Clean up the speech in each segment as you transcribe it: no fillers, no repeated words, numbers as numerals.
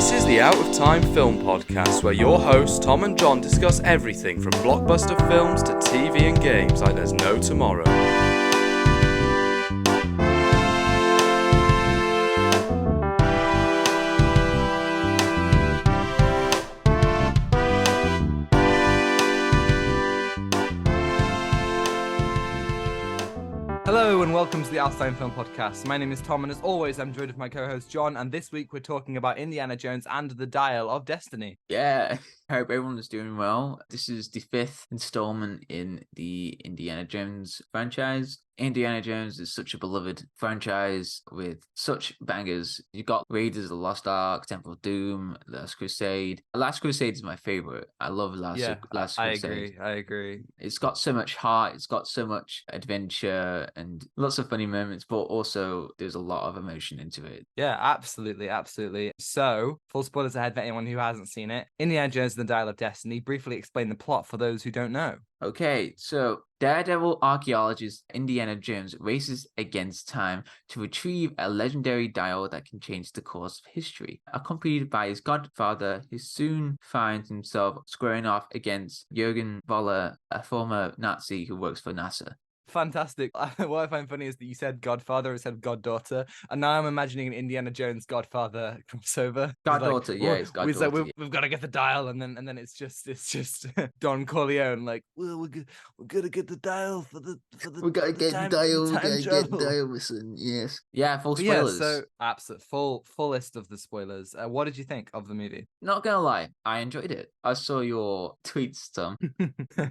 This is the Out of Time Film Podcast, where your hosts Tom and John discuss everything from blockbuster films to TV and games like there's no tomorrow. Hello and welcome to the Out of Time Film Podcast. My name is Tom and as always I'm joined with my co-host John, and this week we're talking about Indiana Jones and the Dial of Destiny. Yeah, I hope everyone is doing well. This is the fifth installment in the Indiana Jones franchise. Indiana Jones is such a beloved franchise with such bangers. You got Raiders of the Lost Ark, Temple of Doom, Last Crusade. Last Crusade is my favorite. I love Last Crusade. I agree. It's got so much heart. It's got so much adventure and lots of funny moments, but also there's a lot of emotion into it. Yeah, absolutely. So, full spoilers ahead for anyone who hasn't seen it. Indiana Jones and the Dial of Destiny. Briefly explain the plot for those who don't know. Okay, so daredevil archaeologist Indiana Jones races against time to retrieve a legendary dial that can change the course of history. Accompanied by his godfather, he soon finds himself squaring off against Jürgen Voller, a former Nazi who works for NASA. Fantastic. What I find funny is that you said Godfather instead of Goddaughter, and now I'm imagining an Indiana Jones Godfather crossover. Goddaughter, yeah, it's Goddaughter. We've got to get the dial, and then it's just Don Corleone like, well, we're gonna get the dial for the we gotta get the dial. We gotta get the dial. Listen, yes, yeah, full spoilers. Yeah, so absolute full list of the spoilers. What did you think of the movie? Not gonna lie, I enjoyed it. I saw your tweets, Tom,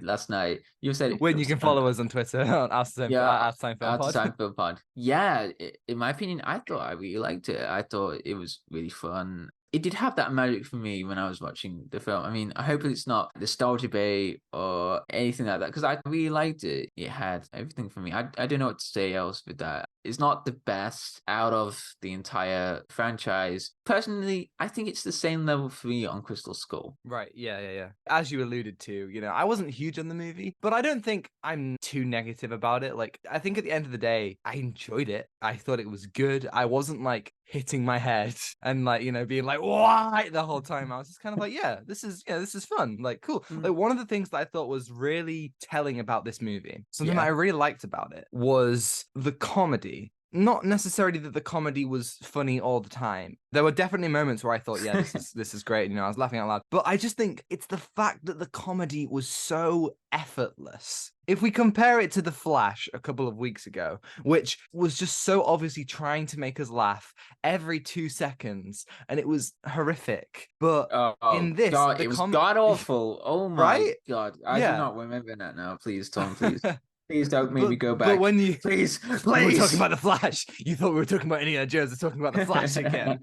last night. You said when you can follow us on Twitter. Out of Time Film Pod. Yeah, in my opinion, I thought I really liked it. I thought it was really fun. It did have that magic for me when I was watching the film. I mean, I hope it's not nostalgia bait or anything like that, because I really liked it. It had everything for me. I don't know what to say else with that. It's not the best out of the entire franchise. Personally, I think it's the same level for me on Crystal Skull. Right, yeah. As you alluded to, I wasn't huge on the movie, but I don't think I'm too negative about it. Like, I think at the end of the day, I enjoyed it. I thought it was good. I wasn't like hitting my head and like, being like, why the whole time. I was just kind of like, this is fun. Like, cool. Like, one of the things that I thought was really telling about this movie, something that I really liked about it, was the comedy. Not necessarily that the comedy was funny all the time. There were definitely moments where I thought, this is great. I was laughing out loud. But I just think it's the fact that the comedy was so effortless. If we compare it to The Flash a couple of weeks ago, which was just so obviously trying to make us laugh every 2 seconds, and it was horrific. But in this, God, it was god-awful. Oh my God. I do not remember that now. Please, Tom, please. Please don't make me go back. But when you please, we were talking about The Flash, you thought we were talking about Indiana Jones. We're talking about The Flash again.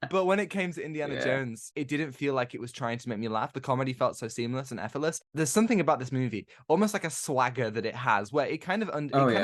But when it came to Indiana Jones, it didn't feel like it was trying to make me laugh. The comedy felt so seamless and effortless. There's something about this movie, almost like a swagger that it has, where it kind of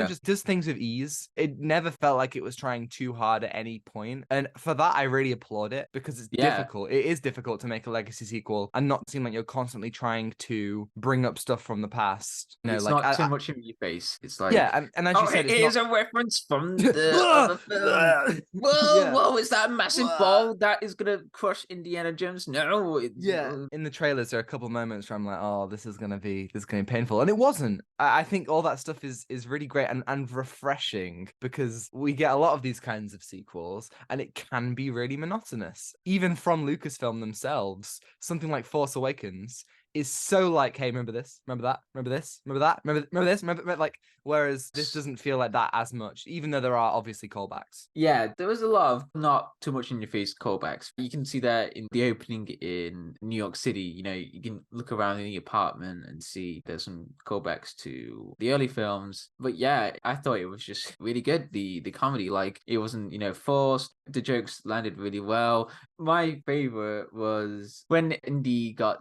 just does things with ease. It never felt like it was trying too hard at any point. And for that, I really applaud it, because it's difficult. It is difficult to make a legacy sequel and not seem like you're constantly trying to bring up stuff from the past. It's like, not too much in your face. It's like, and as you said, it's a reference from the other film. Whoa, is that a massive ball that is gonna crush Indiana Jones? No. In the trailers there are a couple moments where I'm like, oh, this is gonna be painful, and it wasn't. I think all that stuff is really great and refreshing, because we get a lot of these kinds of sequels and it can be really monotonous, even from Lucasfilm themselves. Something like Force Awakens is so like, hey, remember this, remember that, remember this, remember that, remember this, remember like, whereas this doesn't feel like that as much, even though there are obviously callbacks. Yeah, there was a lot of not too much in your face callbacks. You can see that in the opening in New York City. You can look around in the apartment and see there's some callbacks to the early films. But yeah, I thought it was just really good. The comedy, like, it wasn't forced. The jokes landed really well. My favorite was when Indy got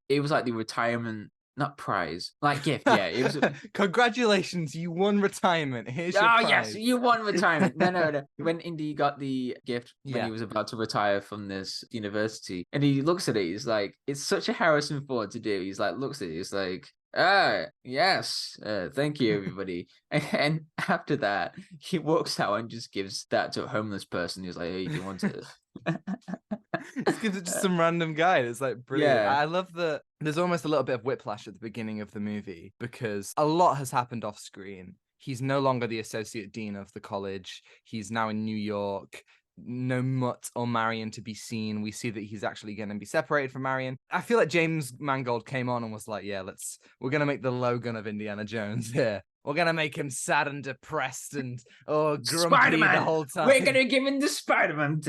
it was like the retirement, not prize, like gift. Yeah, it was. Congratulations, you won retirement. Here's your prize. Yes, you won retirement. No. When Indy got the gift when he was about to retire from this university, and he looks at it, he's like, it's such a Harrison Ford to do. He's like, looks at it, he's like, yes, thank you, everybody. And after that, he walks out and just gives that to a homeless person. He's like, hey, do you want to? Just gives it just some random guy. It's like brilliant. Yeah. I love that there's almost a little bit of whiplash at the beginning of the movie because a lot has happened off screen. He's no longer the associate dean of the college. He's now in New York. No Mutt or Marion to be seen. We see that he's actually going to be separated from Marion. I feel like James Mangold came on and was like, yeah, we're going to make the Logan of Indiana Jones here. We're going to make him sad and depressed and grumpy Spider-Man! the whole time. We're going to give him the Spider-Man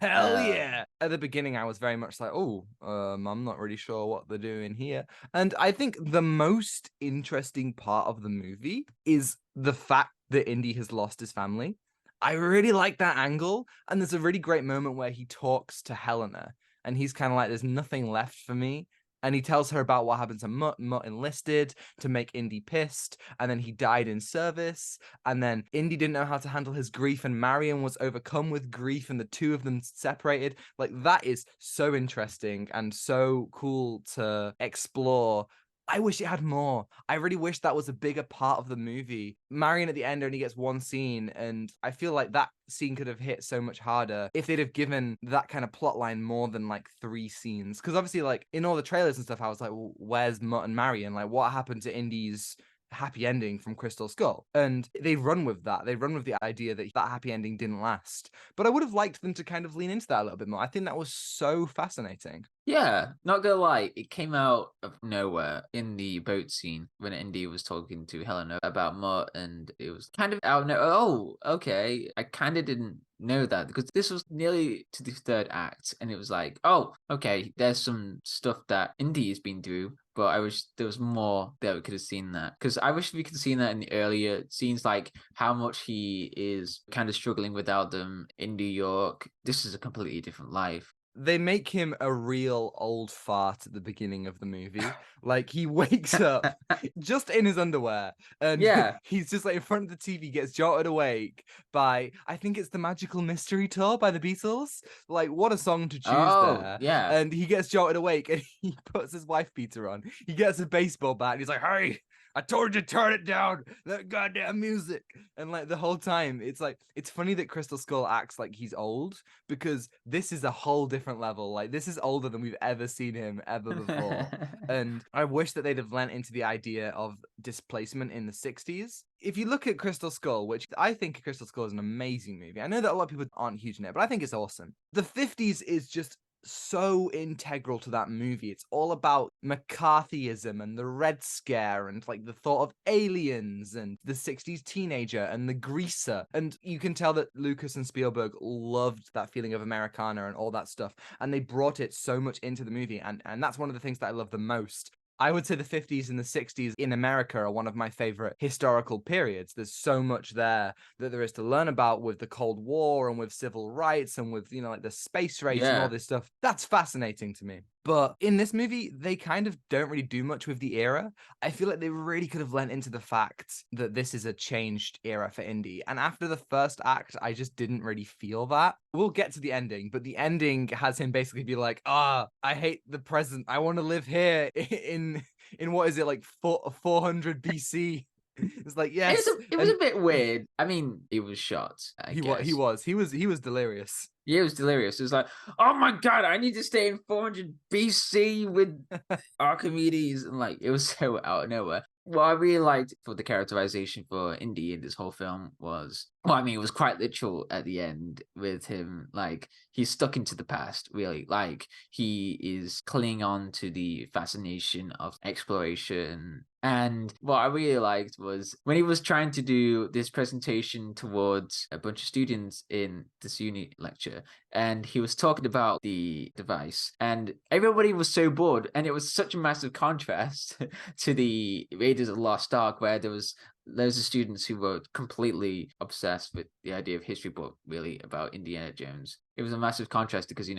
Hell yeah. At the beginning, I was very much like, I'm not really sure what they're doing here. And I think the most interesting part of the movie is the fact that Indy has lost his family. I really like that angle. And there's a really great moment where he talks to Helena and he's kind of like, there's nothing left for me. And he tells her about what happened to Mutt. Mutt enlisted to make Indy pissed. And then he died in service. And then Indy didn't know how to handle his grief. And Marion was overcome with grief. And the two of them separated. Like, that is so interesting and so cool to explore. I wish it had more. I really wish that was a bigger part of the movie. Marion at the end only gets one scene, and I feel like that scene could have hit so much harder if they'd have given that kind of plot line more than like 3 scenes. Because obviously, like in all the trailers and stuff, I was like, well, where's Mutt and Marion? Like, what happened to Indy's happy ending from Crystal Skull? And they run with that. They run with the idea that happy ending didn't last. But I would have liked them to kind of lean into that a little bit more. I think that was so fascinating. Yeah, not gonna lie, it came out of nowhere in the boat scene when Indy was talking to Helena about Mutt, and it was kind of out of nowhere. Oh, okay. I kind of didn't know that because this was nearly to the 3rd act, and it was like, oh, okay, there's some stuff that Indy has been through, but I wish there was more that we could have seen that. Because I wish we could have seen that in the earlier scenes, like how much he is kind of struggling without them in New York. This is a completely different life. They make him a real old fart at the beginning of the movie. Like, he wakes up just in his underwear and he's just like in front of the TV, gets jolted awake by, I think it's the Magical Mystery Tour by the Beatles. Like, what a song to choose there. Yeah. And he gets jolted awake and he puts his wife beater on. He gets a baseball bat and he's like, hey, I told you to turn it down, that goddamn music. And like the whole time, it's like, it's funny that Crystal Skull acts like he's old because this is a whole different level. Like, this is older than we've ever seen him ever before. And I wish that they'd have lent into the idea of displacement in the 60s. If you look at Crystal Skull, which I think Crystal Skull is an amazing movie. I know that a lot of people aren't huge in it, but I think it's awesome. The 50s is just so integral to that movie. It's all about McCarthyism and the Red Scare and like the thought of aliens and the 60s teenager and the greaser. And you can tell that Lucas and Spielberg loved that feeling of Americana and all that stuff. And they brought it so much into the movie. And that's one of the things that I love the most. I would say the 50s and the 60s in America are one of my favorite historical periods. There's so much there that there is to learn about with the Cold War and with civil rights and with, like the space race and all this stuff. That's fascinating to me. But in this movie, they kind of don't really do much with the era. I feel like they really could have lent into the fact that this is a changed era for Indy. And after the first act, I just didn't really feel that. We'll get to the ending, but the ending has him basically be like, I hate the present. I want to live here in what is it, like 400 BC. It's like, yes. It was a bit weird. I mean, he was shot. He was delirious. Yeah, it was delirious. It was like, oh my god, I need to stay in 400 BC with Archimedes, and like it was so out of nowhere. What I really liked for the characterization for Indy in this whole film was, it was quite literal at the end with him. Like, he's stuck into the past, really. Like, he is clinging on to the fascination of exploration. And what I really liked was when he was trying to do this presentation towards a bunch of students in this uni lecture, and he was talking about the device, and everybody was so bored, and it was such a massive contrast to the Raiders of the Lost Ark, where there was loads of students who were completely obsessed with the idea of history book, really, about Indiana Jones. It was a massive contrast because,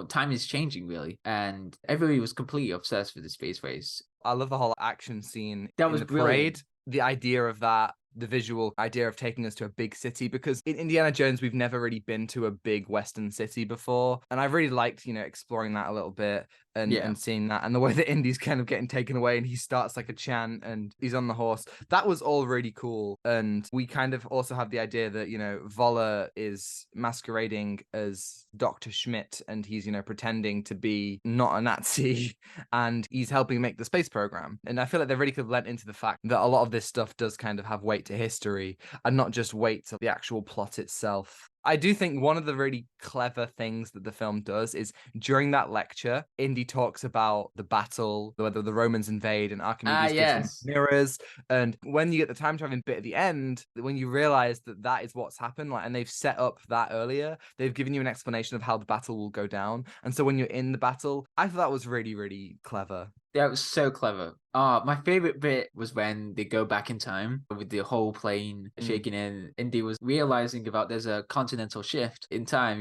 time is changing, really, and everybody was completely obsessed with the space race. I love the whole action scene That in was the brilliant. parade. The idea of that the visual idea of taking us to a big city, because in Indiana Jones, we've never really been to a big Western city before. And I really liked, exploring that a little bit and seeing that. And the way that Indy's kind of getting taken away and he starts like a chant and he's on the horse. That was all really cool. And we kind of also have the idea that, Voller is masquerading as Dr. Schmidt and he's, pretending to be not a Nazi and he's helping make the space program. And I feel like they really could have lent into the fact that a lot of this stuff does kind of have weight to history and not just weight to the actual plot itself. I do think one of the really clever things that the film does is during that lecture, Indy talks about the battle, whether the Romans invade, and Archimedes gives him mirrors. And when you get the time traveling bit at the end, when you realize that that is what's happened, and they've set up that earlier, they've given you an explanation of how the battle will go down. And so when you're in the battle, I thought that was really, really clever. That was so clever. My favorite bit was when they go back in time with the whole plane shaking in. Indy was realizing about there's a continental shift in time.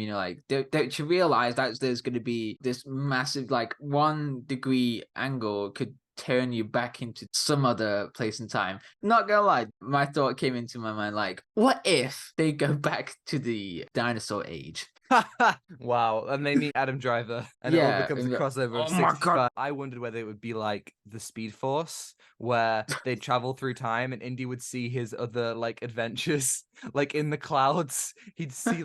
Don't you realize that there's going to be this massive 1 degree angle could turn you back into some other place in time. Not gonna lie, my thought came into my mind what if they go back to the dinosaur age? Wow. And they meet Adam Driver and it all becomes a crossover of 65. I wondered whether it would be like the Speed Force, where they'd travel through time and Indy would see his other adventures in the clouds. He'd see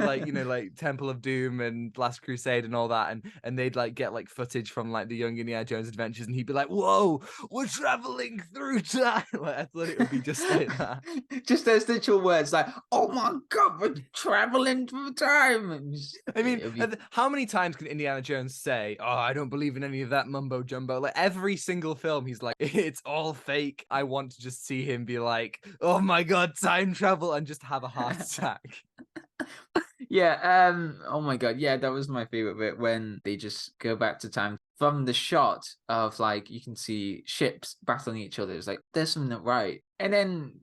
Temple of Doom and Last Crusade and all that, and they'd get footage from the young Indiana Jones adventures, and he'd be like, whoa, we're traveling through time. I thought it would be just like that. Just those literal words oh my god, we're traveling through time. I mean, how many times can Indiana Jones say, oh, I don't believe in any of that mumbo jumbo? Every single film, he's like, it's all fake. I want to just see him be like, oh my god, time travel, and just have a heart attack. Oh my god, that was my favorite bit, when they just go back to time. From the shot of you can see ships battling each other, it's there's something not right. And then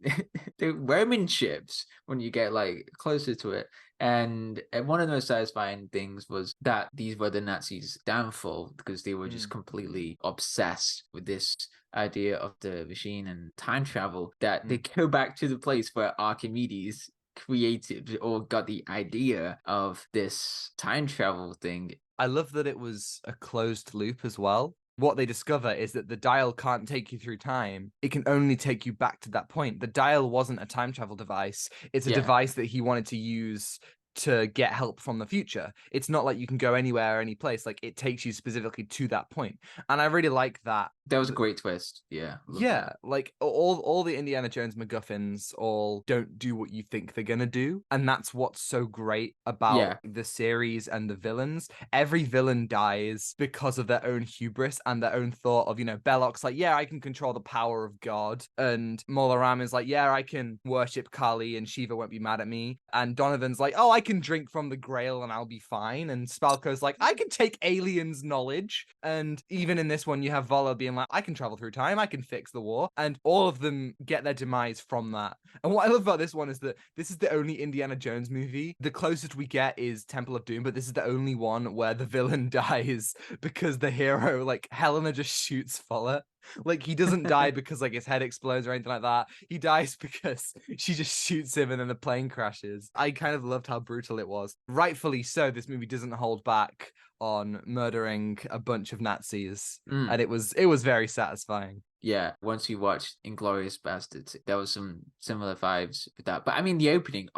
the Roman ships, when you get closer to it, and one of the most satisfying things was that these were the Nazis' downfall, because they were just completely obsessed with this idea of the machine and time travel, that they go back to the place where Archimedes created or got the idea of this time travel thing. I love that it was a closed loop as well. What they discover is that the dial can't take you through time. It can only take you back to that point. The dial wasn't a time travel device. It's a device that he wanted to use to get help from the future. It's not like you can go anywhere or any place. It takes you specifically to that point. And I really like that. That was a great twist. Yeah. All the Indiana Jones MacGuffins all don't do what you think they're gonna do. And that's what's so great about the series and the villains. Every villain dies because of their own hubris and their own thought of, Belloc's I can control the power of God. And Mola Ram is I can worship Kali and Shiva won't be mad at me. And Donovan's oh, I can drink from the Grail and I'll be fine. And Spalko's I can take aliens' knowledge. And even in this one, you have Voller being I can travel through time, I can fix the war. And all of them get their demise from that. And what I love about this one is that this is the only Indiana Jones movie. The closest we get is Temple of Doom, but this is the only one where the villain dies because the hero, Helena, just shoots Voller. He doesn't die because his head explodes or anything like that. He dies because she just shoots him and then the plane crashes. I kind of loved how brutal it was. Rightfully so, this movie doesn't hold back on murdering a bunch of Nazis. And it was very satisfying. Yeah, once you watched Inglourious Basterds, there was some similar vibes with that. But I mean, the opening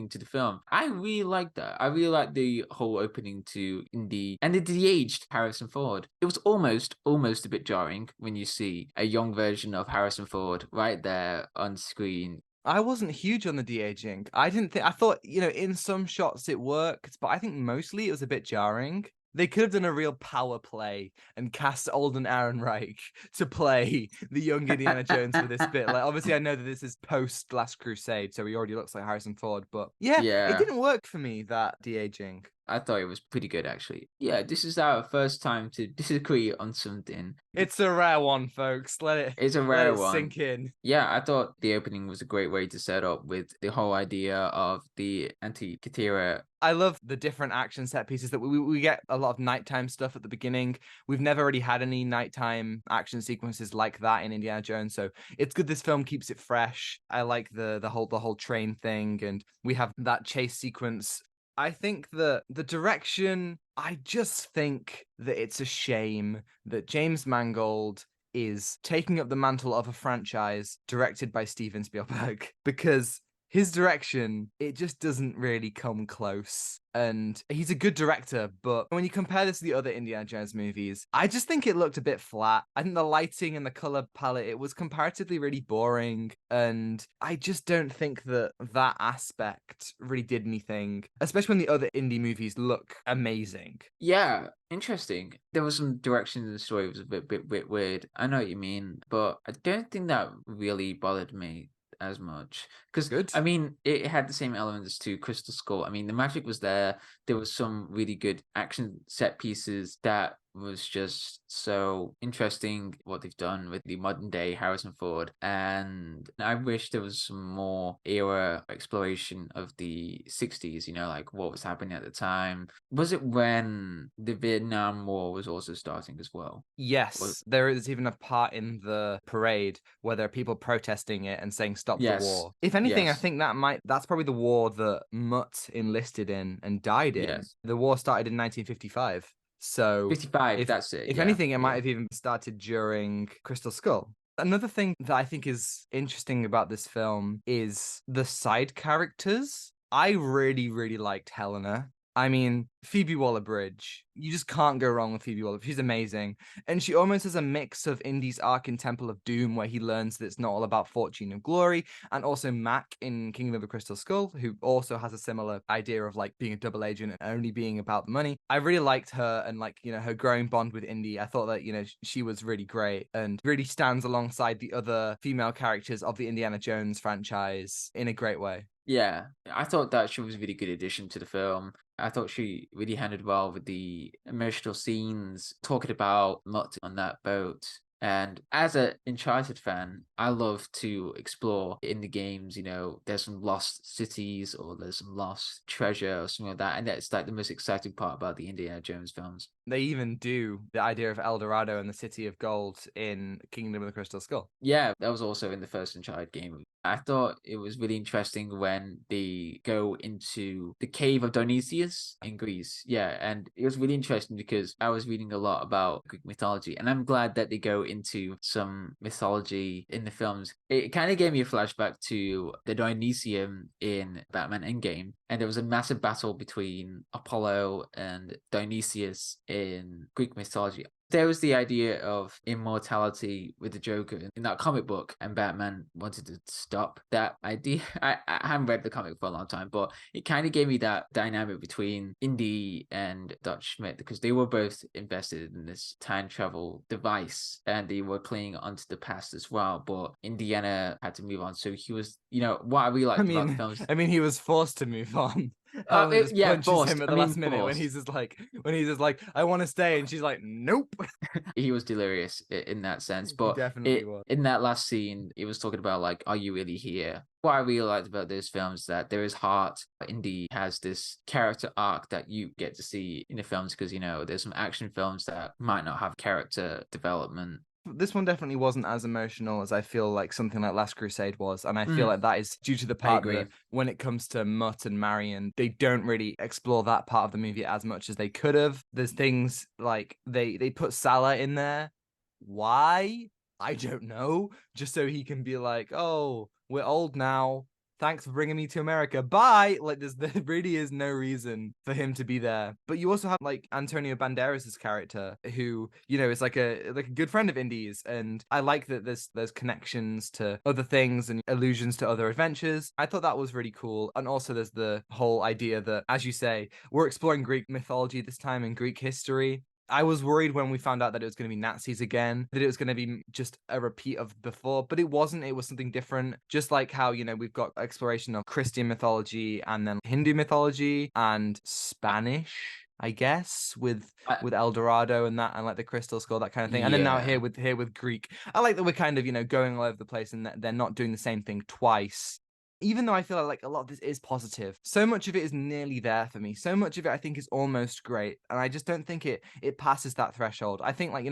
to the film, I really liked that. I really liked the whole opening to Indy and the de-aged Harrison Ford. It was almost a bit jarring when you see a young version of Harrison Ford right there on screen. I wasn't huge on the de-aging. I thought, in some shots it worked, but I think mostly it was a bit jarring. They could have done a real power play and cast Alden Ehrenreich to play the young Indiana Jones for this bit. Obviously, I know that this is post Last Crusade, so he already looks like Harrison Ford, but it didn't work for me, that de-aging. I thought it was pretty good, actually. Yeah, this is our first time to disagree on something. It's a rare one, folks. It's a let rare it one. sink in. Yeah, I thought the opening was a great way to set up with the whole idea of the Antikythera. I love the different action set pieces that we get a lot of nighttime stuff at the beginning. We've never really had any nighttime action sequences like that in Indiana Jones, so it's good this film keeps it fresh. I like the whole train thing, and we have that chase sequence. I think the direction, I just think that it's a shame that James Mangold is taking up the mantle of a franchise directed by Steven Spielberg because his direction, it just doesn't really come close. And he's a good director, but when you compare this to the other Indiana Jones movies, I just think it looked a bit flat. I think the lighting and the color palette, it was comparatively really boring. And I just don't think that that aspect really did anything, especially when the other indie movies look amazing. Yeah, interesting. There was some direction in the story that was a bit weird. I know what you mean, but I don't think that really bothered me as much because Good. I mean it had the same elements to Crystal Skull. I mean the magic was there. There was some really good action set pieces that was just so interesting what they've done with the modern day Harrison Ford, and I wish there was some more era exploration of the 60s, you know, like what was happening at the time. Was it when the Vietnam War was also starting as well? Yes, there is even a part in the parade where there are people protesting it and saying stop the Yes. war. If anything, I Yes. think that's probably the war that Mutt enlisted in and died in. Yes. The war started in 1955. So 55, that's it. if Yeah. anything, it might Yeah. have even started during Crystal Skull. Another thing that I think is interesting about this film is the side characters. I really, really liked Helena. I mean, Phoebe Waller-Bridge. You just can't go wrong with Phoebe Waller. She's amazing. And she almost has a mix of Indy's arc in Temple of Doom, where he learns that it's not all about fortune and glory, and also Mac in Kingdom of the Crystal Skull, who also has a similar idea of like being a double agent and only being about the money. I really liked her and like, you know, her growing bond with Indy. I thought that, you know, she was really great and really stands alongside the other female characters of the Indiana Jones franchise in a great way. Yeah, I thought that she was a really good addition to the film. I thought she really handled well with the emotional scenes, talking about Mutt on that boat. And as an Uncharted fan, I love to explore in the games, you know, there's some lost cities or there's some lost treasure or something like that. And that's like the most exciting part about the Indiana Jones films. They even do the idea of El Dorado and the City of Gold in Kingdom of the Crystal Skull. Yeah, that was also in the first Uncharted game. I thought it was really interesting when they go into the cave of Dionysius in Greece. Yeah, and it was really interesting because I was reading a lot about Greek mythology, and I'm glad that they go into some mythology in the films. It kind of gave me a flashback to the Dionysium in Batman Endgame, and there was a massive battle between Apollo and Dionysius in Greek mythology. There was the idea of immortality with the Joker in that comic book, and Batman wanted to stop that idea. I haven't read the comic for a long time, but it kind of gave me that dynamic between Indy and Dutch Schmidt because they were both invested in this time travel device and they were clinging onto the past as well. But Indiana had to move on, so he was, you know, what I really liked about the films. I mean, he was forced to move on. Helena just punches forced. him at the last minute when he's just like, I want to stay, and she's like, nope. He was delirious in that sense, but definitely was. In that last scene, it was talking about like, are you really here? What I really liked about those films is that there is heart. Indy has this character arc that you get to see in the films because, you know, there's some action films that might not have character development. This one definitely wasn't as emotional as I feel like something like Last Crusade was. And I feel like that is due to the part that when it comes to Mutt and Marion, they don't really explore that part of the movie as much as they could have. There's things like they put Salah in there. Why? I don't know. Just so he can be like, oh, we're old now. Thanks for bringing me to America. Bye. Like, there really is no reason for him to be there. But you also have like Antonio Banderas' character, who, you know, is like a good friend of Indy's, and I like that there's connections to other things and allusions to other adventures. I thought that was really cool. And also there's the whole idea that, as you say, we're exploring Greek mythology this time and Greek history. I was worried when we found out that it was going to be Nazis again, that it was going to be just a repeat of before, but it wasn't. It was something different. Just like how, we've got exploration of Christian mythology and then Hindu mythology and Spanish, I guess, with El Dorado and that, and like the Crystal Skull, that kind of thing. And then now Yeah. here with Greek. I like that we're kind of, going all over the place and that they're not doing the same thing twice. Even though I feel like a lot of this is positive, so much of it is nearly there for me. So much of it I think is almost great, and I just don't think it passes that threshold. I think like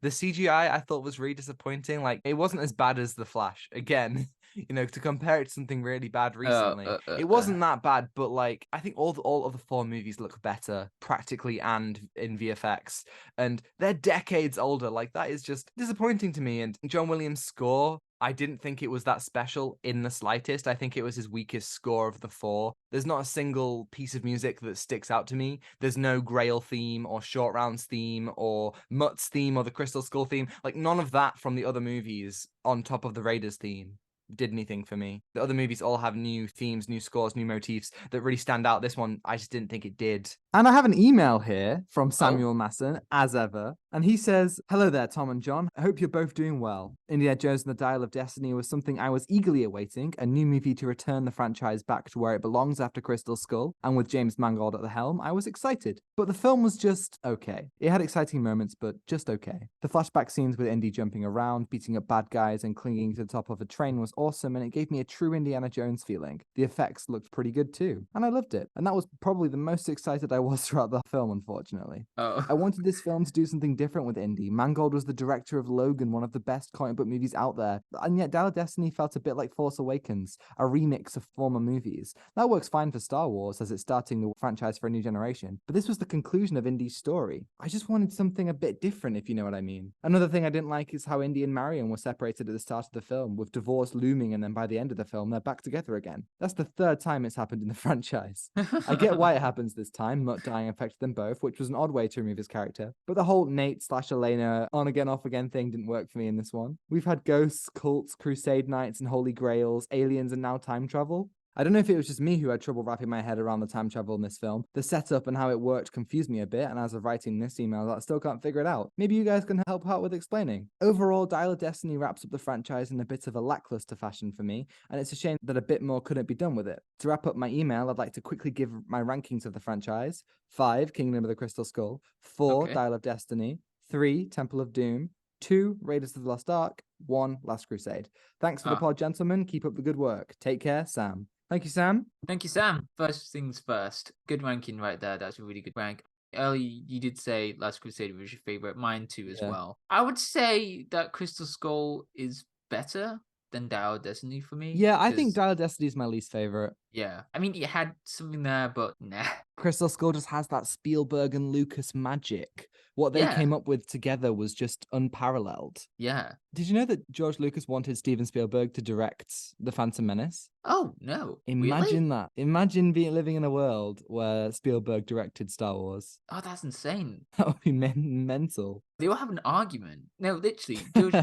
the CGI I thought was really disappointing. Like it wasn't as bad as The Flash. Again, to compare it to something really bad recently, it wasn't that bad. But like I think all of the four movies look better practically and in VFX, and they're decades older. Like that is just disappointing to me. And John Williams' score, I didn't think it was that special in the slightest. I think it was his weakest score of the four. There's not a single piece of music that sticks out to me. There's no Grail theme or Short Round's theme or Mutt's theme or the Crystal Skull theme. Like none of that from the other movies on top of the Raiders theme did anything for me. The other movies all have new themes, new scores, new motifs that really stand out. This one, I just didn't think it did. And I have an email here from Samuel Masson, as ever, and he says, "Hello there, Tom and John. I hope you're both doing well. Indiana Jones and the Dial of Destiny was something I was eagerly awaiting, a new movie to return the franchise back to where it belongs after Crystal Skull, and with James Mangold at the helm, I was excited. But the film was just okay. It had exciting moments, but just okay. The flashback scenes with Indy jumping around, beating up bad guys, and clinging to the top of a train was awesome, and it gave me a true Indiana Jones feeling. The effects looked pretty good too, and I loved it. And that was probably the most excited I was throughout the film, unfortunately. I wanted this film to do something different with Indy. Mangold was the director of Logan, one of the best comic book movies out there, and yet Dial of Destiny felt a bit like Force Awakens, a remix of former movies. That works fine for Star Wars, as it's starting the franchise for a new generation, but this was the conclusion of Indy's story. I just wanted something a bit different, if you know what I mean. Another thing I didn't like is how Indy and Marion were separated at the start of the film, with divorce looming, and then by the end of the film, they're back together again. That's the third time it's happened in the franchise. I get why it happens this time. Mutt dying affected them both, which was an odd way to remove his character. But the whole Nate/Elena on again, off again thing didn't work for me in this one. We've had ghosts, cults, crusade knights, and holy grails, aliens, and now time travel. I don't know if it was just me who had trouble wrapping my head around the time travel in this film. The setup and how it worked confused me a bit, and as of writing this email, I still can't figure it out. Maybe you guys can help out with explaining. Overall, Dial of Destiny wraps up the franchise in a bit of a lackluster fashion for me, and it's a shame that a bit more couldn't be done with it. To wrap up my email, I'd like to quickly give my rankings of the franchise. 5, Kingdom of the Crystal Skull. 4, Dial of Destiny. 3, Temple of Doom. 2, Raiders of the Lost Ark. 1, Last Crusade. Thanks for the pod, gentlemen. Keep up the good work. Take care, Sam. Thank you, Sam. Thank you, Sam. First things first. Good ranking right there. That's a really good rank. Earlier, you did say Last Crusade was your favorite. Mine too, as well. I would say that Crystal Skull is better than Dial of Destiny for me. Yeah, I think Dial of Destiny is my least favorite. Yeah. I mean, it had something there, but nah. Crystal Skull just has that Spielberg and Lucas magic. What they came up with together was just unparalleled. Yeah. Did you know that George Lucas wanted Steven Spielberg to direct The Phantom Menace? Oh, no. Imagine really? that. Imagine living in a world where Spielberg directed Star Wars. Oh, that's insane. That would be mental. They will have an argument. No, literally,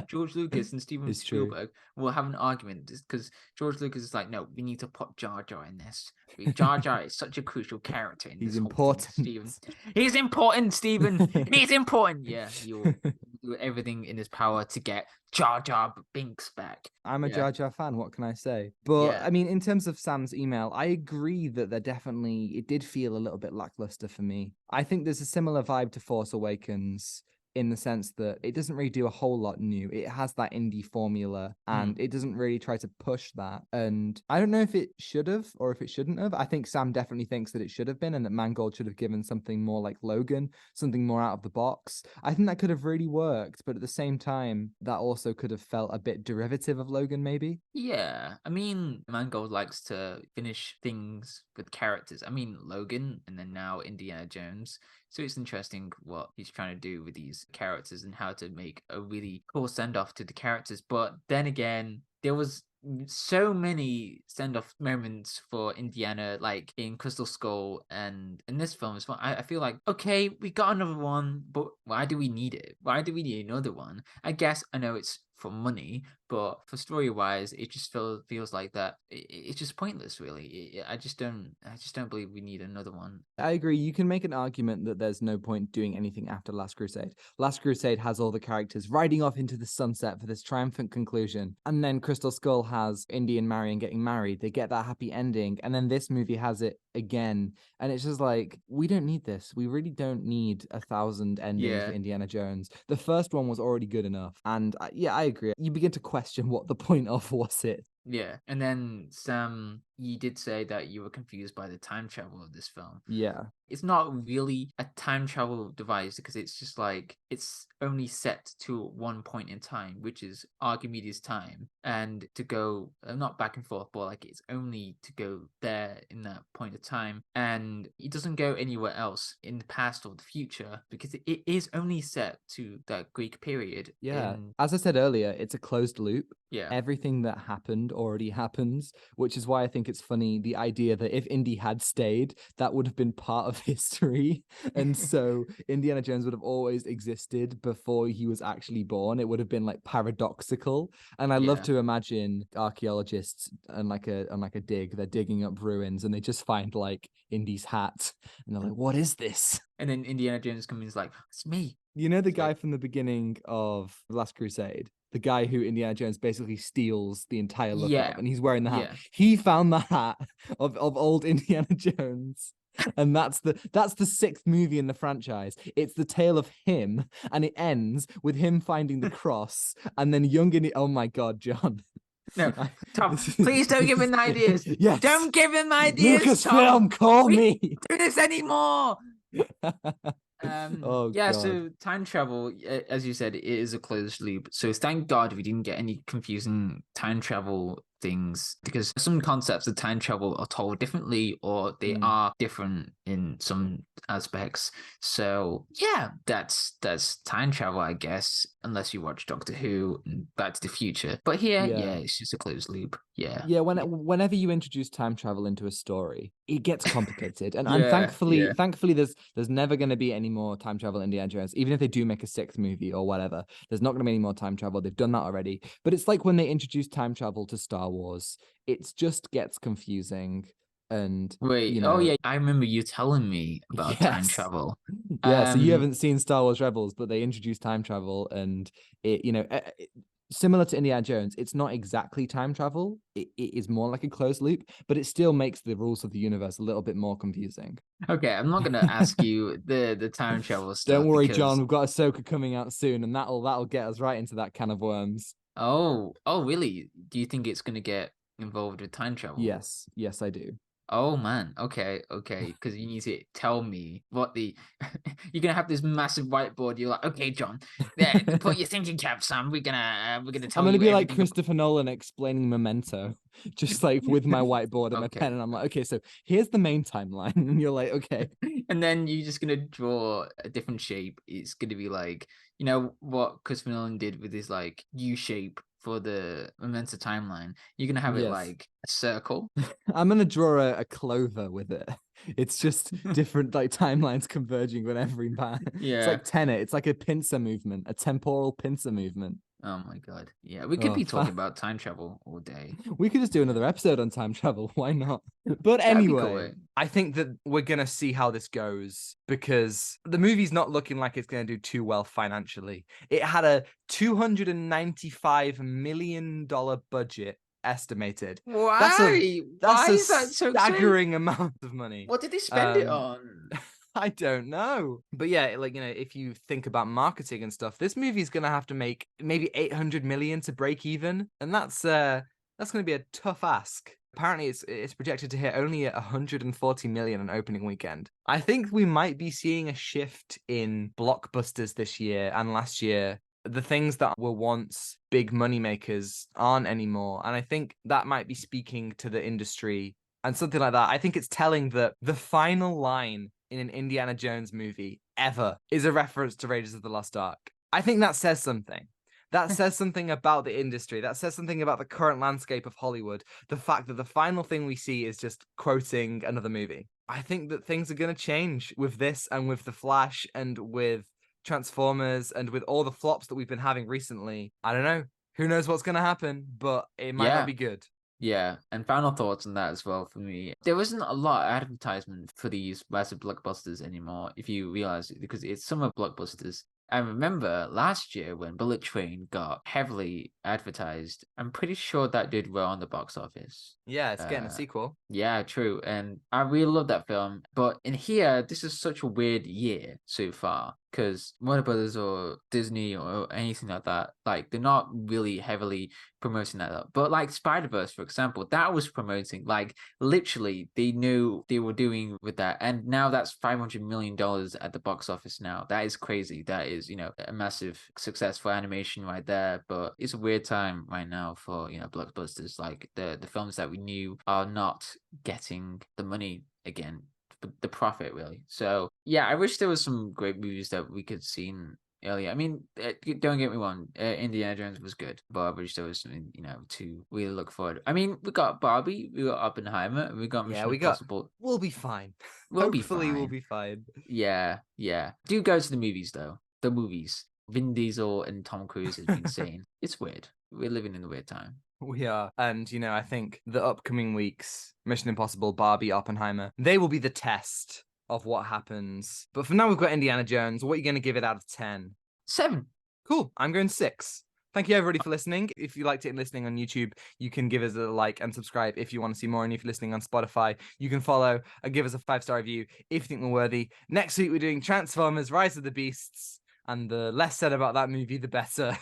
George Lucas and Steven Spielberg will have an argument because George Lucas is like, no, we need to put Jar Jar in this. Jar Jar is such a crucial character in this whole thing, Steven. He's important, Steven. He's important. Yeah, he'll do everything in his power to get Jar Jar Binks back. I'm a Jar Jar fan, what can I say? But, I mean, in terms of Sam's email, I agree that it did feel a little bit lackluster for me. I think there's a similar vibe to Force Awakens, in the sense that it doesn't really do a whole lot new. It has that indie formula, and it doesn't really try to push that. And I don't know if it should have or if it shouldn't have. I think Sam definitely thinks that it should have been, and that Mangold should have given something more like Logan, something more out of the box. I think that could have really worked, but at the same time, that also could have felt a bit derivative of Logan, maybe. Yeah, I mean, Mangold likes to finish things with characters. I mean, Logan, and then now Indiana Jones. So it's interesting what he's trying to do with these characters and how to make a really cool send-off to the characters. But then again, there was so many send-off moments for Indiana, like in Crystal Skull and in this film as well. I feel like, okay, we got another one, but why do we need it? Why do we need another one? I guess I know it's for money, but for story wise, it just feels like that. It's just pointless, really. I just don't believe we need another one. I agree. You can make an argument that there's no point doing anything after Last Crusade. Last Crusade has all the characters riding off into the sunset for this triumphant conclusion. And then Crystal Skull has Indy and Marion getting married. They get that happy ending. And then this movie has it again. And it's just like, we don't need this. We really don't need 1,000 endings for Indiana Jones. The first one was already good enough. And yeah, I agree. You begin to question what the point of was it. Yeah. And then, Sam, you did say that you were confused by the time travel of this film. Yeah. It's not really a time travel device because it's just like it's only set to one point in time, which is Archimedes' time, and to go not back and forth, but like it's only to go there in that point of time, and it doesn't go anywhere else in the past or the future because it is only set to that Greek period. Yeah. As I said earlier, it's a closed loop. Yeah. Everything that happened already happens, which is why I think it's funny the idea that if Indy had stayed, that would have been part of history. And so Indiana Jones would have always existed before he was actually born. It would have been like paradoxical. And I love to imagine archaeologists and like a dig, they're digging up ruins and they just find like Indy's hat and they're like, what is this? And then Indiana Jones comes in, is like, it's me. You know the guy from the beginning of Last Crusade? The guy who Indiana Jones basically steals the entire look of, and he's wearing the hat. Yeah. He found the hat of old Indiana Jones. And that's the sixth movie in the franchise. It's the tale of him, and it ends with him finding the cross, and then young Indy. Oh my God, John. No, Tom, please don't give him ideas. Yes. Don't give him ideas. Lucasfilm, call me. Do this anymore. God. So time travel, as you said, it is a closed loop. So thank God we didn't get any confusing time travel things, because some concepts of time travel are told differently or they are different in some aspects. So yeah, that's time travel, I guess, unless you watch Doctor Who and Back to the Future. But here, it's just a closed loop. Yeah. Whenever you introduce time travel into a story, it gets complicated. And thankfully there's never going to be any more time travel in Indiana Jones. Even if they do make a sixth movie or whatever, there's not going to be any more time travel. They've done that already. But it's like when they introduce time travel to Star Wars, it just gets confusing. And wait, I remember you telling me about time travel. So you haven't seen Star Wars Rebels, but they introduced time travel, and it similar to Indiana Jones, it's not exactly time travel. It is more like a closed loop, but it still makes the rules of the universe a little bit more confusing. Okay, I'm not going to ask you the time travel stuff. Don't worry, John. We've got Ahsoka coming out soon, and that'll get us right into that can of worms. Oh, really? Do you think it's going to get involved with time travel? Yes, I do. Oh man, okay, because you need to tell me what you're gonna have this massive whiteboard. You're like, okay, John, there, put your thinking caps on. We're gonna tell. I'm gonna be like Christopher Nolan explaining Memento, just like with my whiteboard and my pen, and I'm like, okay, so here's the main timeline, and you're like, okay, and then you're just gonna draw a different shape. It's gonna be like, you know what Christopher Nolan did with his like U shape for the Memento timeline. You're gonna have it like a circle. I'm gonna draw a clover with it. It's just different like timelines converging on every part. It's like Tenet. It's like a pincer movement, a temporal pincer movement. Oh my God. Yeah, we could be talking about time travel all day. We could just do another episode on time travel. Why not? But anyway, cool. I think that we're going to see how this goes, because the movie's not looking like it's going to do too well financially. It had a $295 million budget estimated. Why? That's Why is that so staggering amount of money. What did they spend it on? I don't know. But yeah, like, if you think about marketing and stuff, this movie's going to have to make maybe 800 million to break even. And that's going to be a tough ask. Apparently it's projected to hit only at 140 million on opening weekend. I think we might be seeing a shift in blockbusters this year and last year. The things that were once big moneymakers aren't anymore. And I think that might be speaking to the industry and something like that. I think it's telling that the final line in an Indiana Jones movie ever is a reference to Raiders of the Lost Ark. I think that says something. That says something about the industry. That says something about the current landscape of Hollywood. The fact that the final thing we see is just quoting another movie. I think that things are going to change with this and with The Flash and with Transformers and with all the flops that we've been having recently. I don't know. Who knows what's going to happen, but it might not be good. Yeah, and final thoughts on that as well for me. There wasn't a lot of advertisement for these massive blockbusters anymore, if you realize it, because it's summer blockbusters. I remember last year when Bullet Train got heavily advertised. I'm pretty sure that did well on the box office. Yeah, it's getting a sequel. Yeah, true. And I really love that film. But in here, this is such a weird year so far. Because Warner Brothers or Disney or anything like that, like, they're not really heavily promoting that up. But like Spider-Verse, for example, that was promoting, like, literally they knew they were doing with that. And now that's $500 million at the box office now. That is crazy. That is, a massive success for animation right there. But it's a weird time right now for, blockbusters. Like the films that we knew are not getting the money again, the profit really. So yeah, I wish there was some great movies that we could see earlier. I mean, don't get me wrong, Indiana Jones was good, but I wish there was something to really look forward. I mean, we got Barbie, we got Oppenheimer, we got Mission Impossible. We'll be fine. Hopefully we'll be fine. Yeah. Do go to the movies though. The movies. Vin Diesel and Tom Cruise has been saying it's weird. We're living in a weird time. We are. And, I think the upcoming weeks, Mission Impossible, Barbie, Oppenheimer, they will be the test of what happens. But for now, we've got Indiana Jones. What are you going to give it out of 10? 7. Cool. I'm going 6. Thank you, everybody, for listening. If you liked it and listening on YouTube, you can give us a like and subscribe if you want to see more. And if you're listening on Spotify, you can follow and give us a 5-star review if you think we're worthy. Next week, we're doing Transformers, Rise of the Beasts. And the less said about that movie, the better.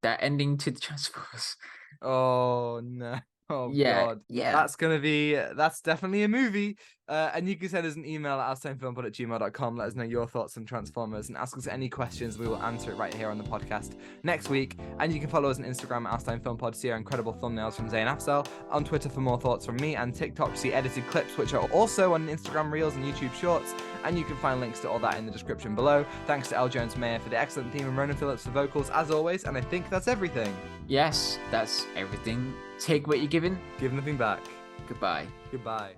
That ending to the Transformers. Oh, no. Oh, yeah, God. Yeah. That's definitely a movie. And you can send us an email at outstimefilmpod@gmail.com. Let us know your thoughts on Transformers and ask us any questions. We will answer it right here on the podcast next week. And you can follow us on Instagram at outstimefilmpod to see our incredible thumbnails from Zain Afzal, on Twitter for more thoughts from me, and TikTok to see edited clips, which are also on Instagram Reels and YouTube Shorts. And you can find links to all that in the description below. Thanks to Jones-Meyer for the excellent theme and Ronan Phillips for vocals, as always. And I think that's everything. Yes, that's everything. Take what you're given. Give nothing back. Goodbye. Goodbye.